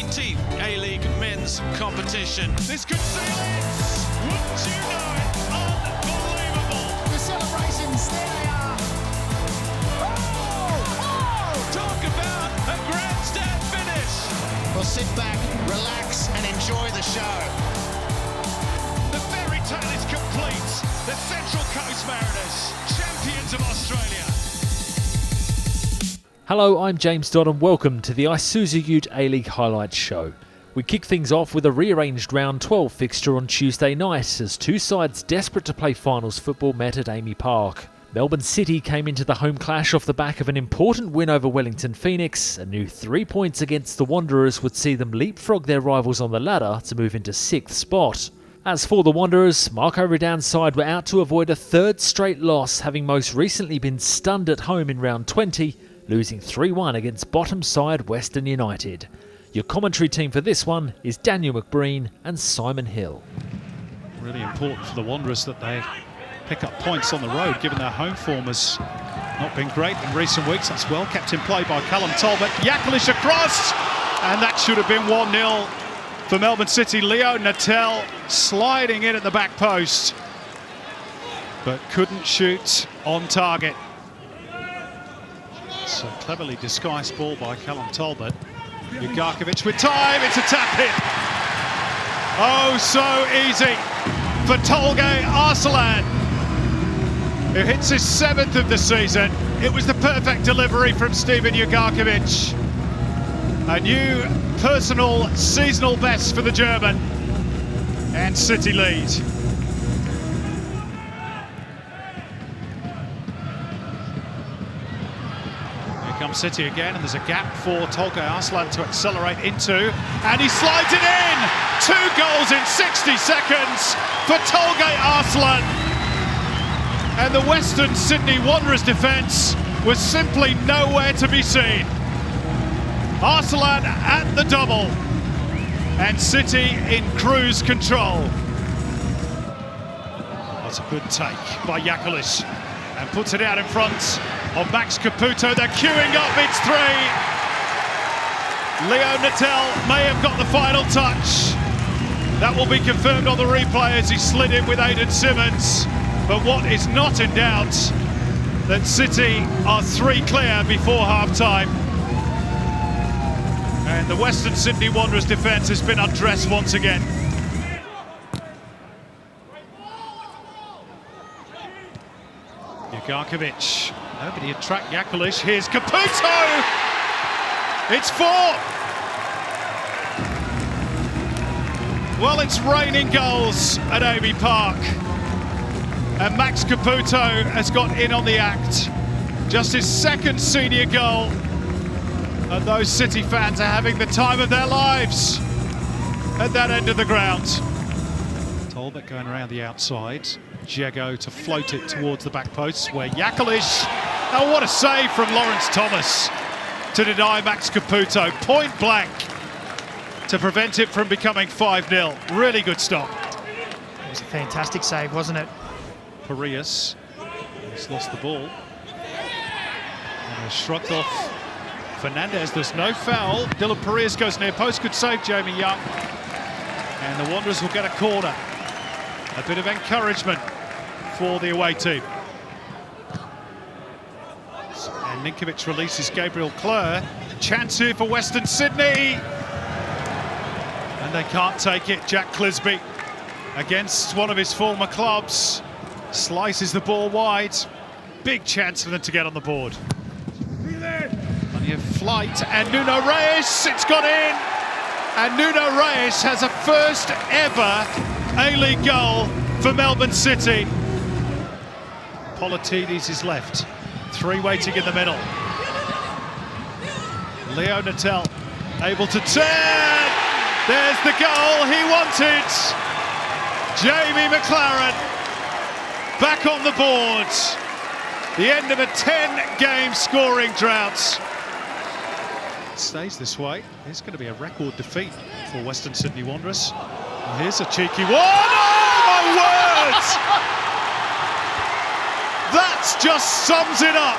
UTE A-League men's competition. This could seal it! Wouldn't you know it? Unbelievable! The celebrations, there they are. Talk about a grandstand finish! Well, sit back, relax, and enjoy the show. The fairy tale is complete. The Central Coast Mariners, champions of Australia. Hello, I'm James Dodd and welcome to the Isuzu UTE A-League Highlights Show. We kick things off with a rearranged round 12 fixture on Tuesday night as two sides desperate to play finals football met at Amy Park. Melbourne City came into the home clash off the back of an important win over Wellington Phoenix. A new 3 points against the Wanderers would see them leapfrog their rivals on the ladder to move into 6th spot. As for the Wanderers, Marco Ridan's side were out to avoid a third straight loss, having most recently been stunned at home in round 20, losing 3-1 against bottom side Western United. Your commentary team for this one is Daniel McBreen and Simon Hill. Really important for the Wanderers that they pick up points on the road, given their home form has not been great in recent weeks. That's well kept in play by Callum Talbot. Yakalish across, and that should have been 1-0 for Melbourne City. Leo Natel sliding in at the back post, but couldn't shoot on target. So cleverly disguised ball by Callum Talbot. Ugarkovic with time, it's a tap in. Oh, so easy for Tolga Arslan, who hits his 7th of the season. It was the perfect delivery from Steven Ugarkovic. A new personal seasonal best for the German, and City lead. Comes City again, and there's a gap for Tolga Arslan to accelerate into, and he slides it in! 2 goals in 60 seconds for Tolga Arslan, and the Western Sydney Wanderers defence was simply nowhere to be seen. Arslan at the double, and City in cruise control. That's a good take by Yakalish, and puts it out in front of Max Caputo. They're queuing up, it's 3. Leo Natel may have got the final touch. That will be confirmed on the replay as he slid in with Aidan Simmons. But what is not in doubt, that City are 3 clear before half-time. And the Western Sydney Wanderers defence has been undressed once again. Ugarkovic. Nobody had tracked Yakalish. Here's Caputo! It's 4! Well, it's raining goals at Amy Park. And Max Caputo has got in on the act. Just his 2nd senior goal. And those City fans are having the time of their lives at that end of the ground. Talbot going around the outside. Jago to float it towards the back post where Yakalish. Oh, what a save from Lawrence Thomas to deny Max Caputo point blank to prevent it from becoming 5-0. Really good stop. It was a fantastic save, wasn't it? Parias has lost the ball and shrugged off Fernandez. There's no foul. Dylan Parias goes near post. Good save, Jamie Young. And the Wanderers will get a corner. A bit of encouragement for the away team. And Ninkovic releases Gabriel Clare. Chance here for Western Sydney. And they can't take it. Jack Clisby, against one of his former clubs, slices the ball wide. Big chance for them to get on the board. Plenty of flight, and Nuno Reyes, it's got in. And Nuno Reyes has a first ever A-League goal for Melbourne City. Politidis is left. 3 waiting in the middle. Leo Natel able to turn. There's the goal he wanted. Jamie McLaren back on the board. The end of a 10-game scoring drought. It stays this way. It's going to be a record defeat for Western Sydney Wanderers. And here's a cheeky one. Oh my word! That just sums it up.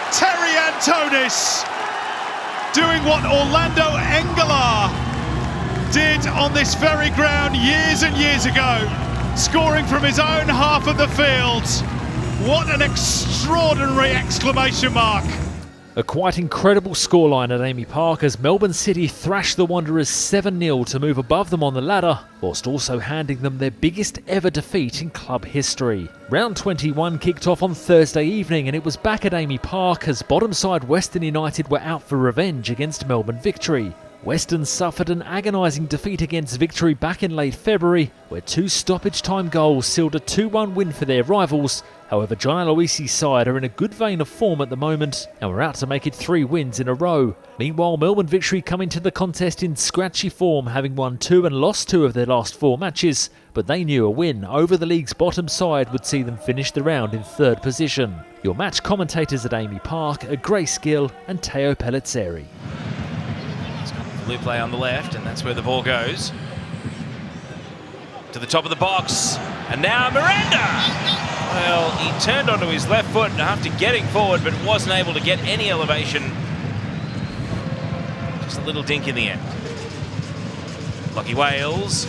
Terry Antonis doing what Orlando Engelar did on this very ground years and years ago, scoring from his own half of the field. What an extraordinary exclamation mark. A quite incredible scoreline at Amy Park as Melbourne City thrashed the Wanderers 7-0 to move above them on the ladder, whilst also handing them their biggest ever defeat in club history. Round 21 kicked off on Thursday evening and it was back at Amy Park as bottom side Western United were out for revenge against Melbourne Victory. Western suffered an agonising defeat against Victory back in late February, where 2 stoppage time goals sealed a 2-1 win for their rivals. However, John Aloisi's side are in a good vein of form at the moment and were out to make it 3 wins in a row. Meanwhile, Melbourne Victory come into the contest in scratchy form, having won 2 and lost 2 of their last 4 matches, but they knew a win over the league's bottom side would see them finish the round in 3rd position. Your match commentators at Amy Park are Grace Gill and Teo Pellizzeri. Play on the left, and that's where the ball goes. To the top of the box, and now Miranda! Well, he turned onto his left foot after getting forward, but wasn't able to get any elevation. Just a little dink in the end. Lockie Wales.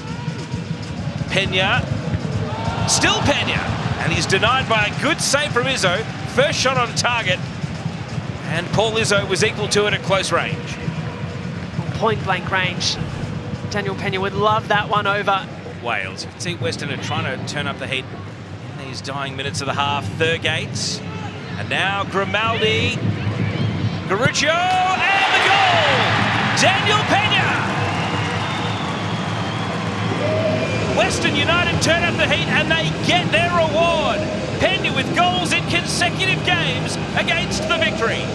Pena. Still Pena! And he's denied by a good save from Izzo. First shot on target, and Paul Izzo was equal to it at close range. Point-blank range. Daniel Pena would love that one over. Wales. You can see Western are trying to turn up the heat in these dying minutes of the half. Thurgates. And now Grimaldi. Garuccio and the goal! Daniel Pena! Western United turn up the heat and they get their reward. Pena with goals in consecutive games against the Victory.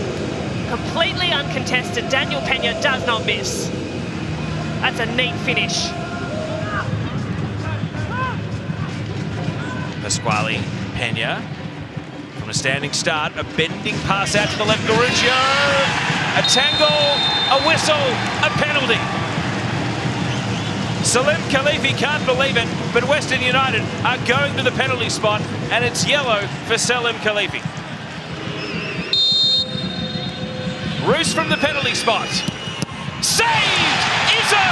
Completely uncontested, Daniel Pena does not miss. That's a neat finish. Pasquale, Pena, from a standing start, a bending pass out to the left, Garuccio, a tangle, a whistle, a penalty. Salim Khalifi can't believe it, but Western United are going to the penalty spot, and it's yellow for Salim Khalifi. Roos from the penalty spot. Saved! Izzo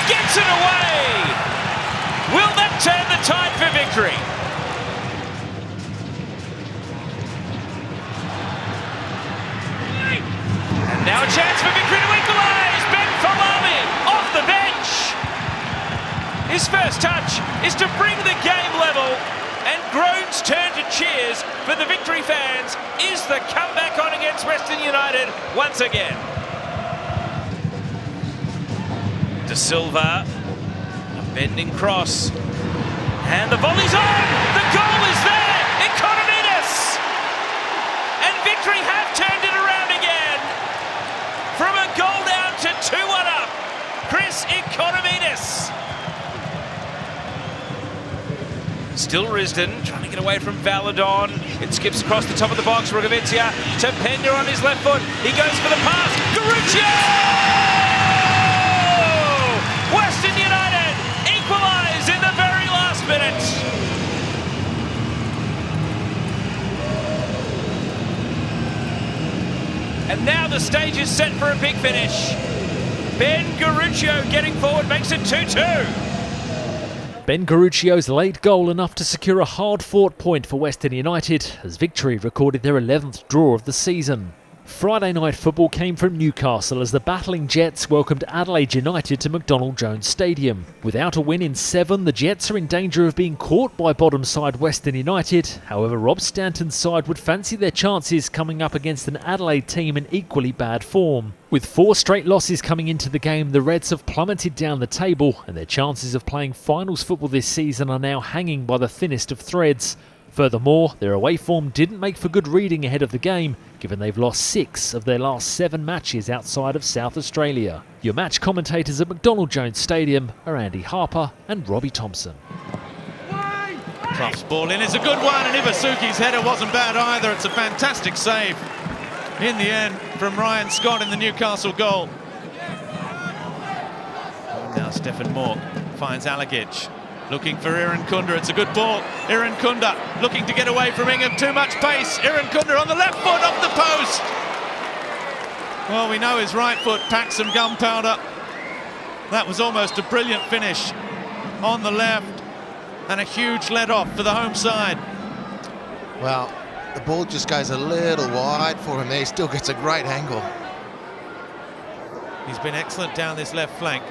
gets it away! Will that turn the tide for Victory? And now a chance for Victory to equalise! Ben Falami off the bench! His first touch is to bring the game level, and groans turn to cheers for the Victory fans. Is the comeback on against Western United once again? De Silva, a bending cross, and the volley's on! The goal is there! Economidis! And Victory have turned it around again! From a goal down to 2-1 up, Chris Economidis. Still Risdon, trying to get away from Valadon. It skips across the top of the box. Rugovicia to Pena on his left foot. He goes for the pass. Garuccio! Western United equalise in the very last minute. And now the stage is set for a big finish. Ben Garuccio getting forward makes it 2-2. Ben Garuccio's late goal enough to secure a hard-fought point for Western United as Victory recorded their 11th draw of the season. Friday night football came from Newcastle as the battling Jets welcomed Adelaide United to McDonald Jones Stadium. Without a win in 7, the Jets are in danger of being caught by bottom side Western United. However, Rob Stanton's side would fancy their chances coming up against an Adelaide team in equally bad form. With 4 straight losses coming into the game, the Reds have plummeted down the table and their chances of playing finals football this season are now hanging by the thinnest of threads. Furthermore, their away form didn't make for good reading ahead of the game, given they've lost 6 of their last 7 matches outside of South Australia. Your match commentators at McDonald Jones Stadium are Andy Harper and Robbie Thompson. Clough's ball in, it's a good one, and Iwasuki's header wasn't bad either. It's a fantastic save in the end from Ryan Scott in the Newcastle goal. Now Stefan Mork finds Alagic. Looking for Irankunda, it's a good ball. Irankunda looking to get away from Ingham, too much pace. Irankunda on the left foot off the post. Well, we know his right foot packed some gunpowder. That was almost a brilliant finish on the left, and a huge let-off for the home side. Well, the ball just goes a little wide for him there. He still gets a great angle. He's been excellent down this left flank.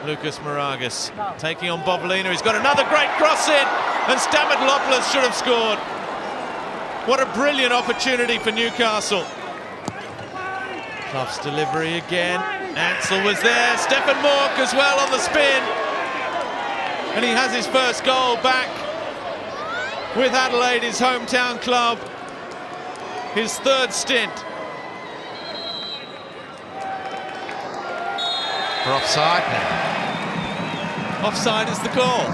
Lucas Moragas taking on Bobolina. He's got another great cross in, and Stamatopoulos should have scored. What a brilliant opportunity for Newcastle. Clough's delivery again. Ansell was there. Stefan Mork as well on the spin. And he has his first goal back with Adelaide, his hometown club. His third stint. For offside now. Offside is the call.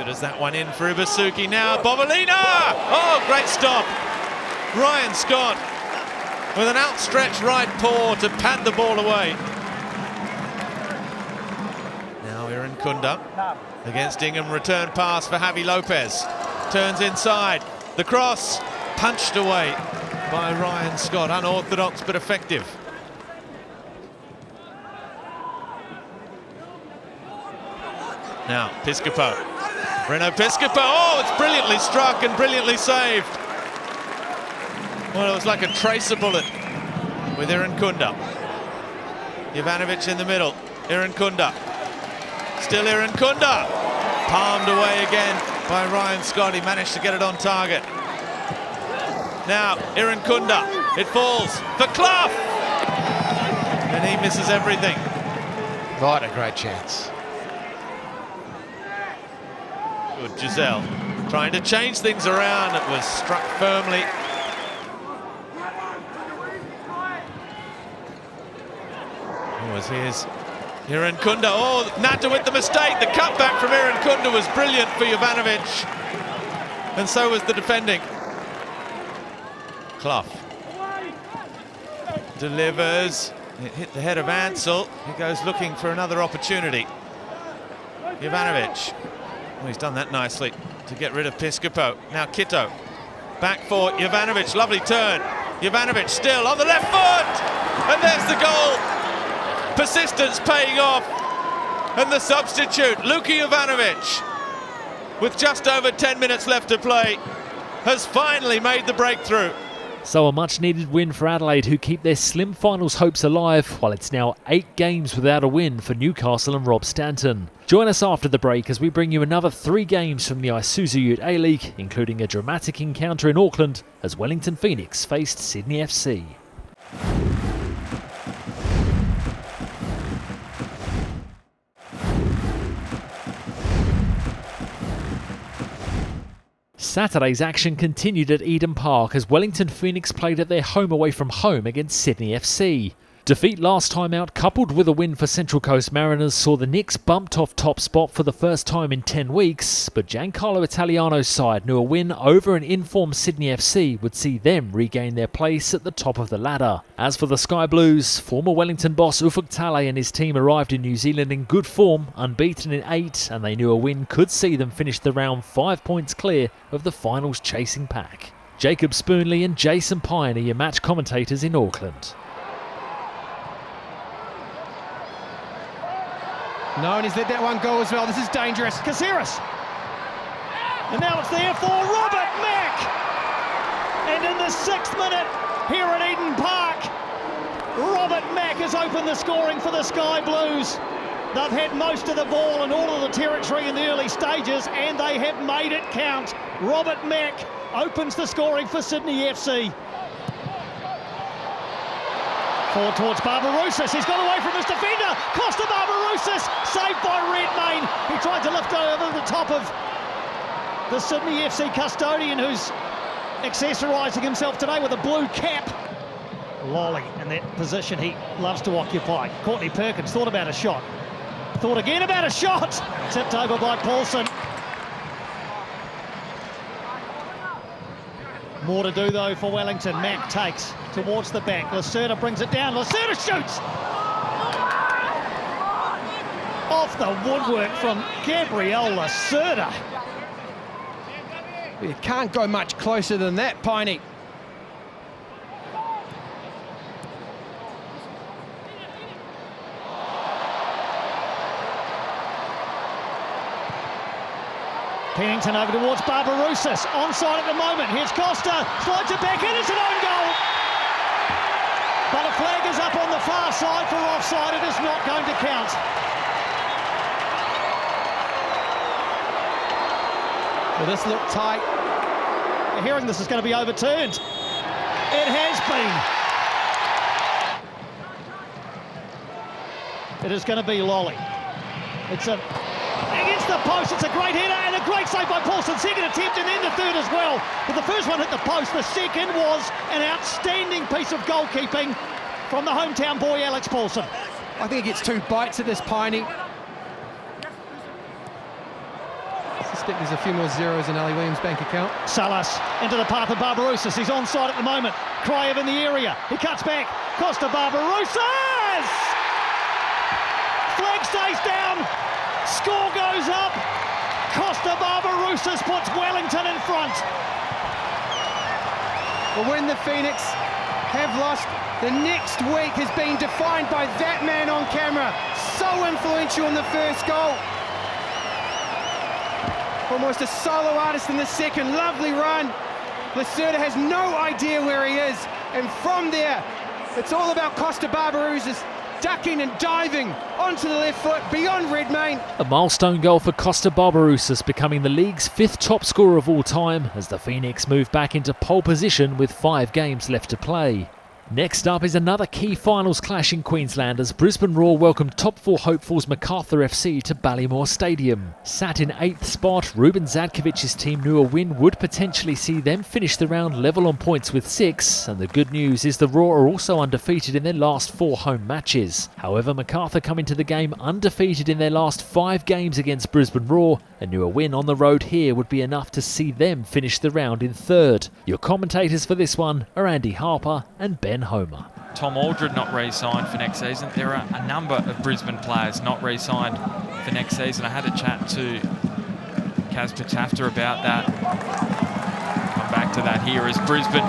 Does that one in for Ibasuki now. Bobolina! Oh, great stop. Ryan Scott with an outstretched right paw to pad the ball away. Now Aaron Kunda against Ingham. Return pass for Javi Lopez. Turns inside. The cross punched away by Ryan Scott. Unorthodox but effective. Now Piscopo. Reno Piscopo. Oh, it's brilliantly struck and brilliantly saved. Well, it was like a tracer bullet with Aaron Kunda. Jovanovic in the middle. Aaron Kunda. Still Aaron Kunda. Palmed away again by Ryan Scott. He managed to get it on target. Now, Aaron Kunda. It falls for Clough. And he misses everything. What a great chance. Good, Giselle. Trying to change things around. It was struck firmly. Was his Aaron Kunda. Oh, Natta with the mistake. The cutback from Aaron Kunda was brilliant for Jovanovic, and so was the defending. Clough delivers. It hit the head of Ansell. He goes looking for another opportunity. Jovanovic. Oh, he's done that nicely to get rid of Piscopo. Now Kitto. Back for Jovanovic. Lovely turn. Jovanovic still on the left foot. And there's the goal. Persistence paying off, and the substitute, Luka Jovanovic, with just over 10 minutes left to play, has finally made the breakthrough. So a much needed win for Adelaide, who keep their slim finals hopes alive, while it's now 8 games without a win for Newcastle and Rob Stanton. Join us after the break as we bring you another 3 games from the Isuzu UTE A-League, including a dramatic encounter in Auckland as Wellington Phoenix faced Sydney FC. Saturday's action continued at Eden Park as Wellington Phoenix played at their home away from home against Sydney FC. Defeat last time out, coupled with a win for Central Coast Mariners, saw the Knicks bumped off top spot for the first time in 10 weeks, but Giancarlo Italiano's side knew a win over an informed Sydney FC would see them regain their place at the top of the ladder. As for the Sky Blues, former Wellington boss Ufuk Talay and his team arrived in New Zealand in good form, unbeaten in 8, and they knew a win could see them finish the round 5 points clear of the finals chasing pack. Jacob Spoonley and Jason Pine are your match commentators in Auckland. No, and he's let that one go as well. This is dangerous. Caceres. And now it's there for Robert Mack. And in the 6th minute here at Eden Park, Robert Mack has opened the scoring for the Sky Blues. They've had most of the ball and all of the territory in the early stages, and they have made it count. Robert Mack opens the scoring for Sydney FC. Forward towards Barbarousis. He's got away from his defender. Costa Barbarousis, saved by Redmayne. He tried to lift over the top of the Sydney FC custodian, who's accessorising himself today with a blue cap. Lolly in that position he loves to occupy. Courtney Perkins thought about a shot. Thought again about a shot. Tipped over by Paulson. More to do though for Wellington. Mack takes towards the back. Lacerda brings it down. Lacerda shoots! Off the woodwork from Gabriel Lacerda. You can't go much closer than that, Piney. Pennington over towards Barbarouses, onside at the moment. Here's Costa, slides it back in, it's an own goal. But a flag is up on the far side for offside, it is not going to count. Well, this looked tight. You're hearing this is going to be overturned. It has been. It is going to be Lolly. It's against the post, it's a great header and a great save by Paulson. Second attempt and then the third as well. But the first one hit the post, the second was an outstanding piece of goalkeeping from the hometown boy, Alex Paulson. I think he gets 2 bites at this, Piney. I suspect there's a few more zeros in Ali Williams' bank account. Salas into the path of Barbarouses. He's onside at the moment. Kraev in the area. He cuts back. Costa Barbarouses! Flag stays down. Score goes up. Costa Barbarouses puts Wellington in front. Well, when the Phoenix have lost, the next week has been defined by that man on camera. So influential in the first goal. Almost a solo artist in the second. Lovely run. Lacerda has no idea where he is. And from there, it's all about Costa Barbarouses ducking and diving onto the left foot beyond Redmayne. A milestone goal for Costa Barbarouses, becoming the league's 5th top scorer of all time as the Phoenix move back into pole position with 5 games left to play. Next up is another key finals clash in Queensland as Brisbane Roar welcomed top 4 hopefuls Macarthur FC to Ballymore Stadium. Sat in 8th spot, Ruben Zadkovic's team knew a win would potentially see them finish the round level on points with 6, and the good news is the Roar are also undefeated in their last 4 home matches. However, Macarthur come into the game undefeated in their last 5 games against Brisbane Roar, and knew a win on the road here would be enough to see them finish the round in 3rd. Your commentators for this one are Andy Harper and Ben Homer. Tom Aldred not re-signed for next season. There are a number of Brisbane players not re-signed for next season. I had a chat to Kaz Patafta about that. Come back to that here as Brisbane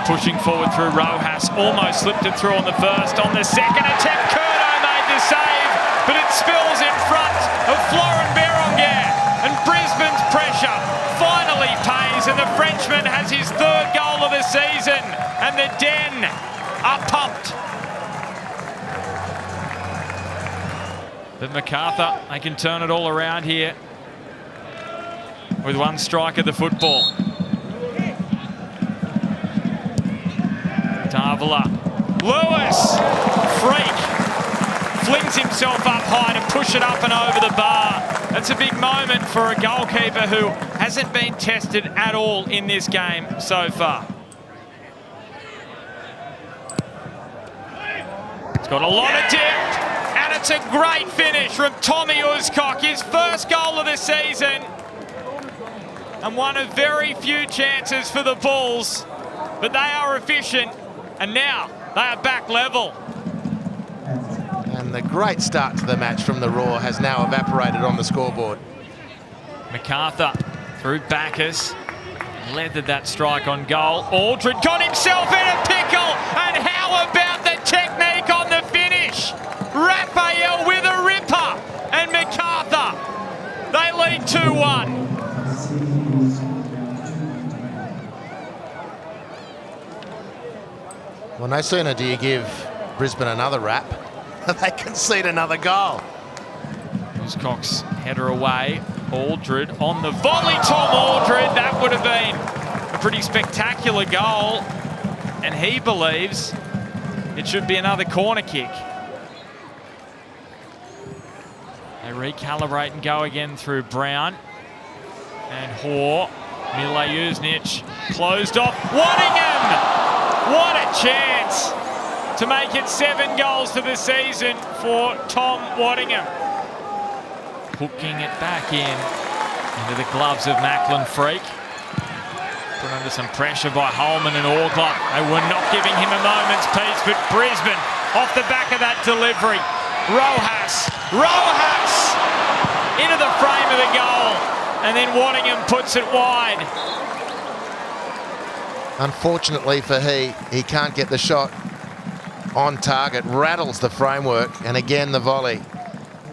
pushing forward through Rojas. Almost slipped it through on the first. On the second attempt, Curdo made the save, but it spills in front of Florent Berenguer. And Brisbane's pressure finally pays, and the Frenchman has his 3rd goal of the season. And the Den are pumped. But Macarthur, they can turn it all around here with 1 strike of the football. Davila. Lewis, freak, flings himself up high to push it up and over the bar. That's a big moment for a goalkeeper who hasn't been tested at all in this game so far. It's got a lot of depth, and it's a great finish from Tommy Uzcock, his 1st goal of the season, and one of very few chances for the Bulls, but they are efficient, and now they are back level. And the great start to the match from the Roar has now evaporated on the scoreboard. Macarthur through Bacchus, leathered that strike on goal. Aldred got himself in a pickle, and how about the technique on the finish? Raphael with a ripper, and Macarthur, they lead 2-1. Well, no sooner do you give Brisbane another rap, they concede another goal. Uzcock's header away. Aldred on the volley. Tom Aldred, that would have been a pretty spectacular goal, and he believes it should be another corner kick. They recalibrate and go again through Brown and Hoare. Mile Jusnic closed off. Waddingham! What a chance to make it 7 goals to the season for Tom Waddingham. Hooking it back into the gloves of Macklin Freak. Put under some pressure by Holman and Orgler. They were not giving him a moment's peace, but Brisbane off the back of that delivery. Rojas into the frame of the goal, and then Waddingham puts it wide. Unfortunately for he can't get the shot on target, rattles the framework, and again the volley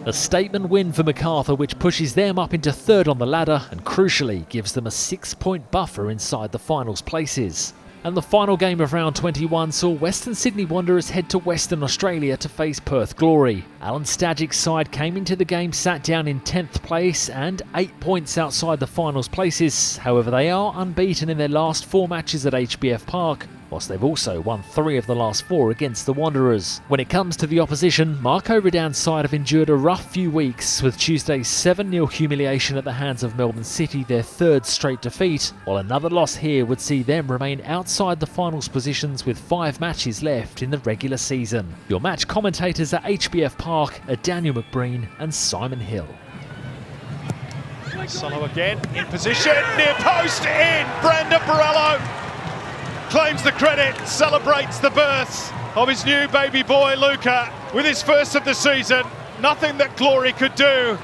A statement win for Macarthur, which pushes them up into third on the ladder and crucially gives them a 6-point buffer inside the finals places. And the final game of round 21 saw Western Sydney Wanderers head to Western Australia to face Perth Glory. Alan Stagic's side came into the game sat down in 10th place and 8 points outside the finals places. However, they are unbeaten in their last 4 matches at HBF Park, whilst they've also won 3 of the last 4 against the Wanderers. When it comes to the opposition, Marco Redound's side have endured a rough few weeks, with Tuesday's 7-0 humiliation at the hands of Melbourne City their 3rd straight defeat, while another loss here would see them remain outside the finals positions with 5 matches left in the regular season. Your match commentators at HBF Park are Daniel McBreen and Simon Hill. Solo again, in position, near post, in, Brenda Borello claims the credit, celebrates the birth of his new baby boy Luca with his first of the season. Nothing that Glory could do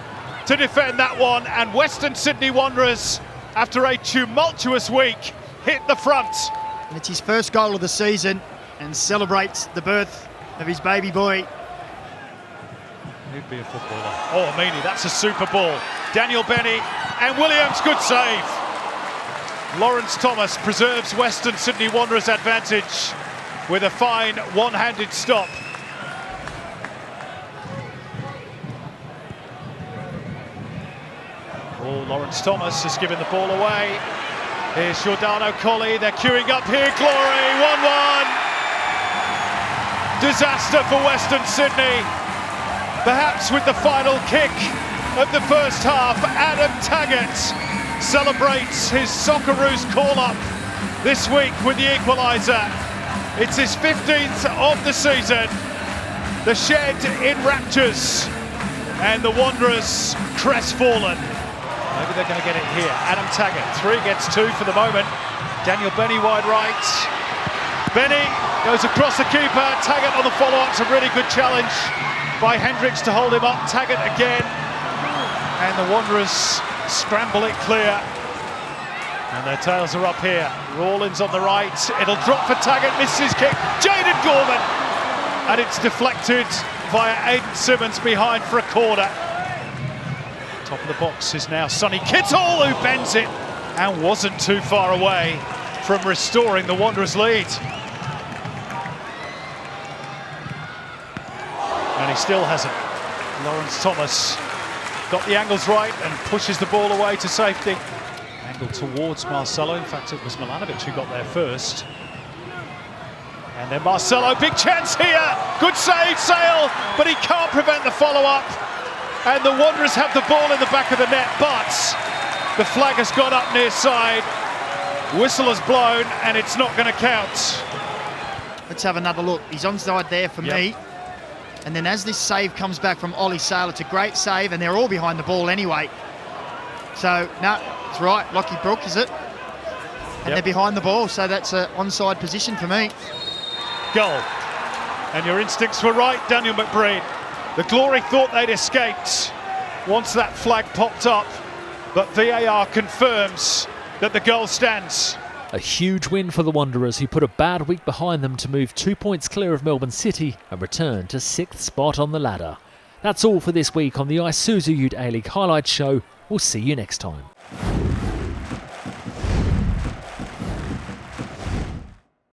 to defend that one, and Western Sydney Wanderers, after a tumultuous week, hit the front. And it's his first goal of the season and celebrates the birth of his baby boy. He'd be a footballer. Oh, Meany, that's a super ball. Daniel Benny and Williams, good save. Lawrence Thomas preserves Western Sydney Wanderers' advantage with a fine one-handed stop. Oh, Lawrence Thomas has given the ball away. Here's Giordano Colli, they're queuing up here, Glory, 1-1. Disaster for Western Sydney. Perhaps with the final kick of the first half, Adam Taggart celebrates his Socceroos call-up this week with the equaliser. It's his 15th of the season. The Shed in raptures and the Wanderers crestfallen. Maybe they're going to get it here. Adam Taggart, 3 gets 2 for the moment. Daniel Benny wide right. Benny goes across the keeper. Taggart on the follow-up. It's a really good challenge by Hendricks to hold him up. Taggart again. And the Wanderers scramble it clear. And their tails are up here. Rawlins on the right. It'll drop for Taggart. Misses his kick. Jaden Gorman. And it's deflected via Aidan Simmons behind for a corner. Top of the box is now Sonny Kittle, who bends it and wasn't too far away from restoring the Wanderers' lead. And he still hasn't. Lawrence Thomas got the angles right and pushes the ball away to safety. Angle towards Marcelo. In fact, it was Milanovic who got there first. And then Marcelo, big chance here. Good save, Sale, but he can't prevent the follow-up. And the Wanderers have the ball in the back of the net, but the flag has gone up near side. Whistle has blown, and it's not going to count. Let's have another look. He's onside there for me. And then as this save comes back from Ollie Sale, it's a great save, and they're all behind the ball anyway. So, no, it's right. Lockie Brook, is it? And they're behind the ball, so that's an onside position for me. Goal. And your instincts were right, Daniel McBreen. The Glory thought they'd escaped once that flag popped up, but VAR confirms that the goal stands. A huge win for the Wanderers, who put a bad week behind them to move 2 points clear of Melbourne City and return to 6th spot on the ladder. That's all for this week on the Isuzu UTE A-League Highlights Show. We'll see you next time.